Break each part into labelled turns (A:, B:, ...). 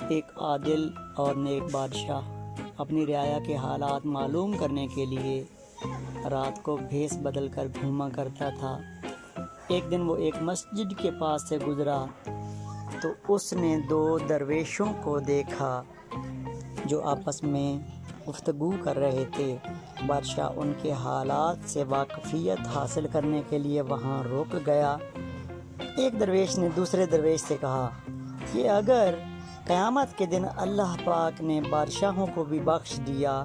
A: ایک عادل اور نیک بادشاہ اپنی رعایا کے حالات معلوم کرنے کے لیے رات کو بھیس بدل کر گھوما کرتا تھا۔ ایک دن وہ ایک مسجد کے پاس سے گزرا تو اس نے دو درویشوں کو دیکھا جو آپس میں گفتگو کر رہے تھے۔ بادشاہ ان کے حالات سے واقفیت حاصل کرنے کے لیے وہاں رک گیا۔ ایک درویش نے دوسرے درویش سے کہا کہ اگر قیامت کے دن اللہ پاک نے بادشاہوں کو بھی بخش دیا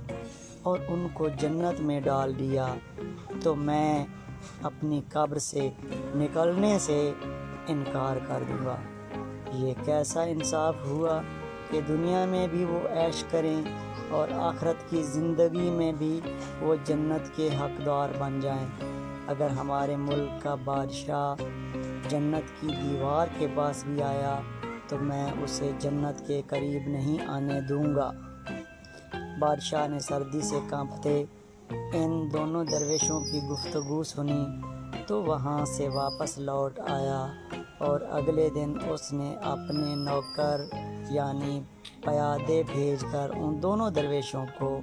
A: اور ان کو جنت میں ڈال دیا تو میں اپنی قبر سے نکلنے سے انکار کر دوں گا۔ یہ کیسا انصاف ہوا کہ دنیا میں بھی وہ عیش کریں اور آخرت کی زندگی میں بھی وہ جنت کے حقدار بن جائیں۔ اگر ہمارے ملک کا بادشاہ جنت کی دیوار کے پاس بھی آیا تو میں اسے جنت کے قریب نہیں آنے دوں گا۔ بادشاہ نے سردی سے کانپتے ان دونوں درویشوں کی گفتگو سنی تو وہاں سے واپس لوٹ آیا اور اگلے دن اس نے اپنے نوکر یعنی پیادے بھیج کر ان دونوں درویشوں کو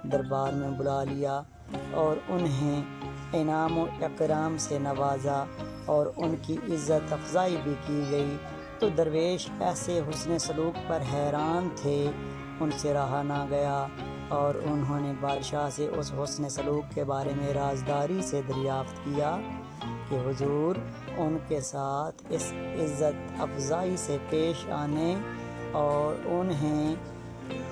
A: دربار میں بلا لیا اور انہیں انعام و اکرام سے نوازا اور ان کی عزت افزائی بھی کی گئی۔ تو درویش ایسے حسن سلوک پر حیران تھے، ان سے رہا نہ گیا اور انہوں نے بادشاہ سے اس حسن سلوک کے بارے میں رازداری سے دریافت کیا کہ حضور ان کے ساتھ اس عزت افزائی سے پیش آنے اور انہیں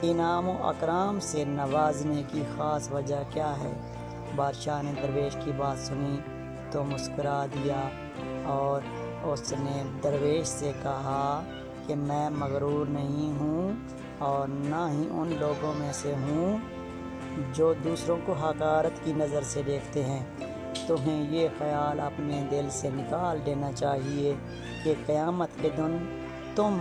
A: انعام و اکرام سے نوازنے کی خاص وجہ کیا ہے؟ بادشاہ نے درویش کی بات سنی تو مسکرا دیا اور اس نے درویش سے کہا کہ میں مغرور نہیں ہوں اور نہ ہی ان لوگوں میں سے ہوں جو دوسروں کو حقارت کی نظر سے دیکھتے ہیں۔ تمہیں یہ خیال اپنے دل سے نکال دینا چاہیے کہ قیامت کے دن تم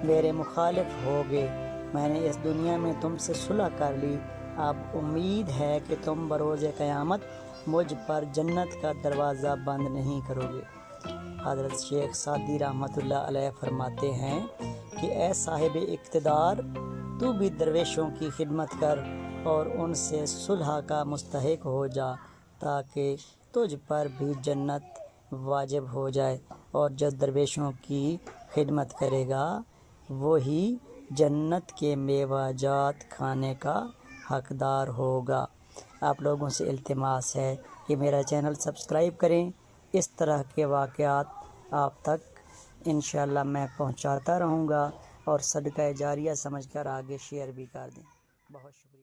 A: میرے مخالف ہوگے۔ میں نے اس دنیا میں تم سے صلح کر لی، اب امید ہے کہ تم بروز قیامت مجھ پر جنت کا دروازہ بند نہیں کرو گے۔ حضرت شیخ سعدی رحمۃ اللہ علیہ فرماتے ہیں کہ اے صاحب اقتدار، تو بھی درویشوں کی خدمت کر اور ان سے صلح کا مستحق ہو جا تاکہ تجھ پر بھی جنت واجب ہو جائے، اور جو درویشوں کی خدمت کرے گا وہی جنت کے میوہ جات کھانے کا حقدار ہوگا۔ آپ لوگوں سے التماس ہے کہ میرا چینل سبسکرائب کریں، اس طرح کے واقعات آپ تک انشاءاللہ میں پہنچاتا رہوں گا اور صدقہ جاریہ سمجھ کر آگے شیئر بھی کر دیں۔ بہت شکریہ۔